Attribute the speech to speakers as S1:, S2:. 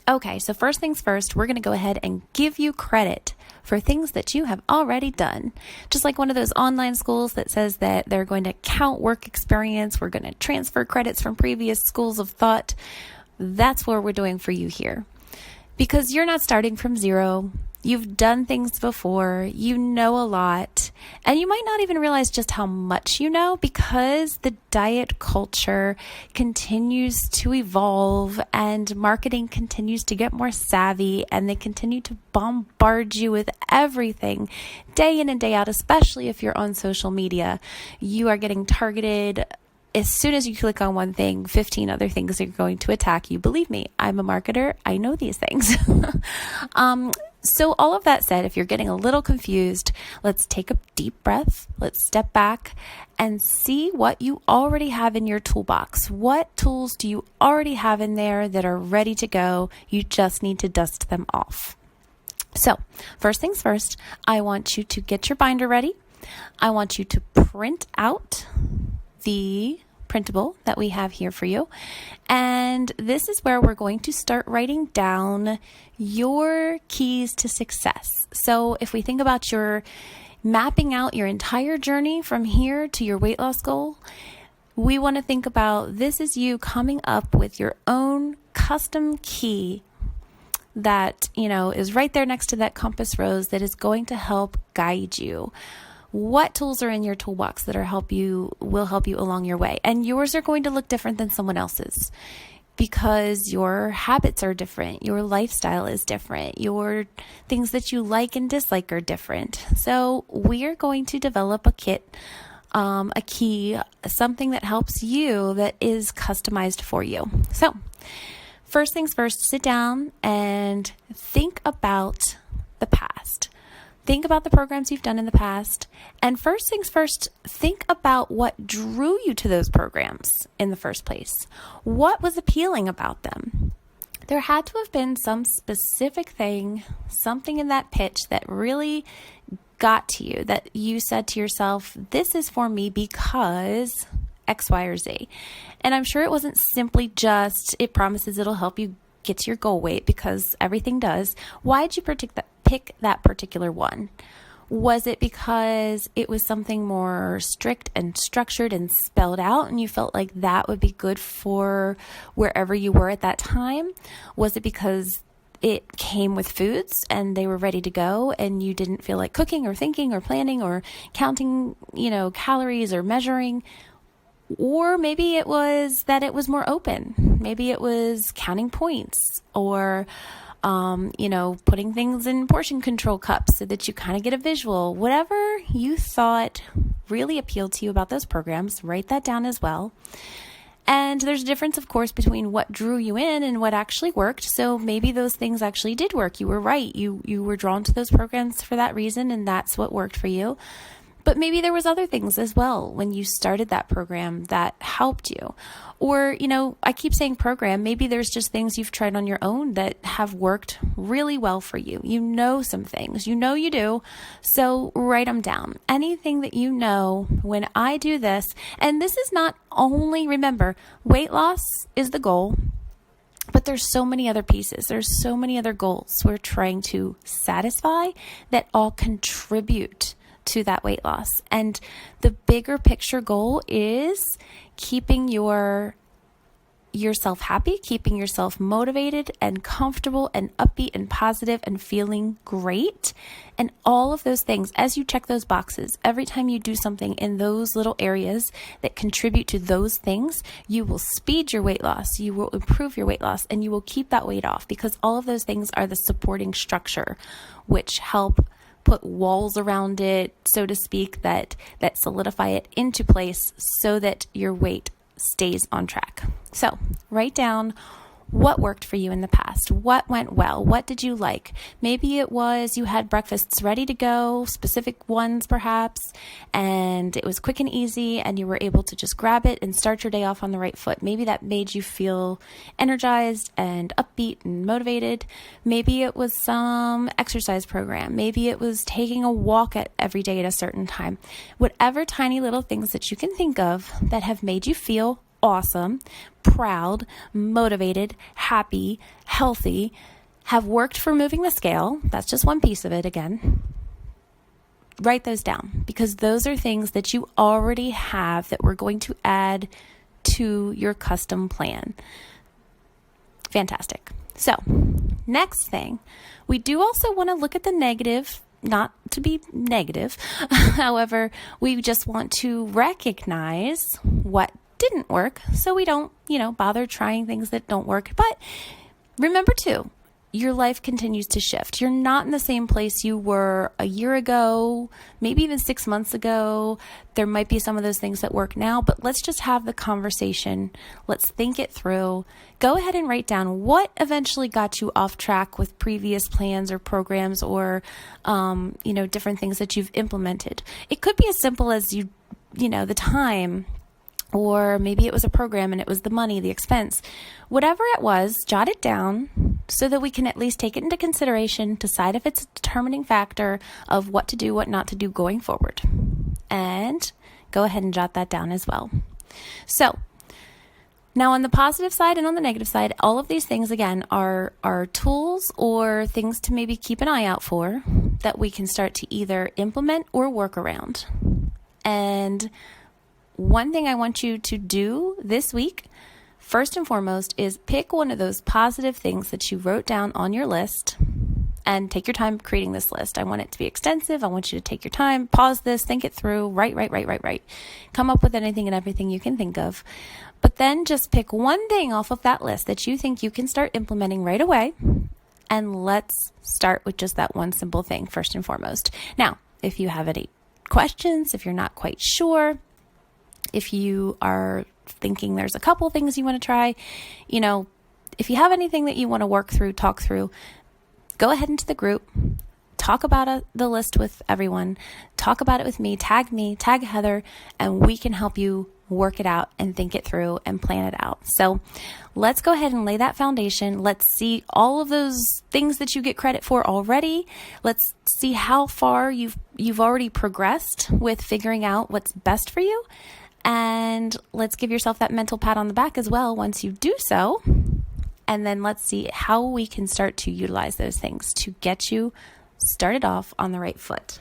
S1: Okay, so first things first, we're going to go ahead and give you credit for things that you have already done. Just like one of those online schools that says that they're going to count work experience, we're going to transfer credits from previous schools of thought. That's what we're doing for you here. Because you're not starting from zero. You've done things before, you know a lot, and you might not even realize just how much you know because the diet culture continues to evolve and marketing continues to get more savvy and they continue to bombard you with everything day in and day out, especially if you're on social media. You are getting targeted. As soon as you click on one thing, 15 other things are going to attack you. Believe me, I'm a marketer. I know these things. So all of that said, if you're getting a little confused, let's take a deep breath. Let's step back and see what you already have in your toolbox. What tools do you already have in there that are ready to go? You just need to dust them off. So first things first, I want you to get your binder ready. I want you to print out the printable that we have here for you. And this is where we're going to start writing down your keys to success. So if we think about your mapping out your entire journey from here to your weight loss goal, we want to think about this is you coming up with your own custom key that, is right there next to that compass rose that is going to help guide you. What tools are in your toolbox that will help you along your way? And yours are going to look different than someone else's because your habits are different. Your lifestyle is different. Your things that you like and dislike are different. So we are going to develop a kit, a key, something that helps you that is customized for you. So first things first, sit down and think about the past. Think about the programs you've done in the past. And first things first, think about what drew you to those programs in the first place. What was appealing about them? There had to have been some specific thing, something in that pitch that really got to you, that you said to yourself, this is for me because X, Y, or Z. And I'm sure it wasn't simply just, it promises it'll help you get to your goal weight, because everything does. Why did you pick that particular one? Was it because it was something more strict and structured and spelled out and you felt like that would be good for wherever you were at that time? Was it because it came with foods and they were ready to go and you didn't feel like cooking or thinking or planning or counting, calories or measuring? Or maybe it was that it was more open. Maybe it was counting points or, putting things in portion control cups so that you kind of get a visual. Whatever you thought really appealed to you about those programs, write that down as well. And there's a difference, of course, between what drew you in and what actually worked. So maybe those things actually did work. You were right. You were drawn to those programs for that reason, and that's what worked for you. But maybe there was other things as well when you started that program that helped you. Or, I keep saying program, maybe there's just things you've tried on your own that have worked really well for you. You know some things, you do. So write them down. Anything that you know, when I do this, and this is not only, remember, weight loss is the goal. But there's so many other pieces. There's so many other goals we're trying to satisfy that all contribute to that weight loss. And the bigger picture goal is keeping yourself happy, keeping yourself motivated and comfortable and upbeat and positive and feeling great. And all of those things, as you check those boxes, every time you do something in those little areas that contribute to those things, you will speed your weight loss, you will improve your weight loss, and you will keep that weight off, because all of those things are the supporting structure which help put walls around it, so to speak, that solidify it into place so that your weight stays on track. So write down what worked for you in the past. What went well? What did you like? Maybe it was you had breakfasts ready to go, specific ones perhaps, and it was quick and easy and you were able to just grab it and start your day off on the right foot. Maybe that made you feel energized and upbeat and motivated. Maybe it was some exercise program. Maybe it was taking a walk every day at a certain time. Whatever tiny little things that you can think of that have made you feel awesome, proud, motivated, happy, healthy, have worked for moving the scale. That's just one piece of it again. Write those down, because those are things that you already have that we're going to add to your custom plan. Fantastic. So, next thing, we do also want to look at the negative, not to be negative. However, we just want to recognize what didn't work so we don't, bother trying things that don't work. But remember too, your life continues to shift. You're not in the same place you were a year ago, maybe even 6 months ago. There might be some of those things that work now, but let's just have the conversation. Let's think it through. Go ahead and write down what eventually got you off track with previous plans or programs or, different things that you've implemented. It could be as simple as the time, or maybe it was a program and it was the money, the expense. Whatever it was, jot it down so that we can at least take it into consideration, decide if it's a determining factor of what to do, what not to do going forward. And go ahead and jot that down as well. So, now on the positive side and on the negative side, all of these things, again, are tools or things to maybe keep an eye out for that we can start to either implement or work around. And one thing I want you to do this week, first and foremost, is pick one of those positive things that you wrote down on your list and take your time creating this list. I want it to be extensive. I want you to take your time, pause this, think it through, write. Come up with anything and everything you can think of. But then just pick one thing off of that list that you think you can start implementing right away. And let's start with just that one simple thing first and foremost. Now, if you have any questions, if you're not quite sure, if you are thinking there's a couple things you want to try, if you have anything that you want to work through, talk through, go ahead into the group, talk about the list with everyone, talk about it with me, tag Heather, and we can help you work it out and think it through and plan it out. So let's go ahead and lay that foundation. Let's see all of those things that you get credit for already. Let's see how far you've already progressed with figuring out what's best for you. And let's give yourself that mental pat on the back as well once you do so. And then let's see how we can start to utilize those things to get you started off on the right foot.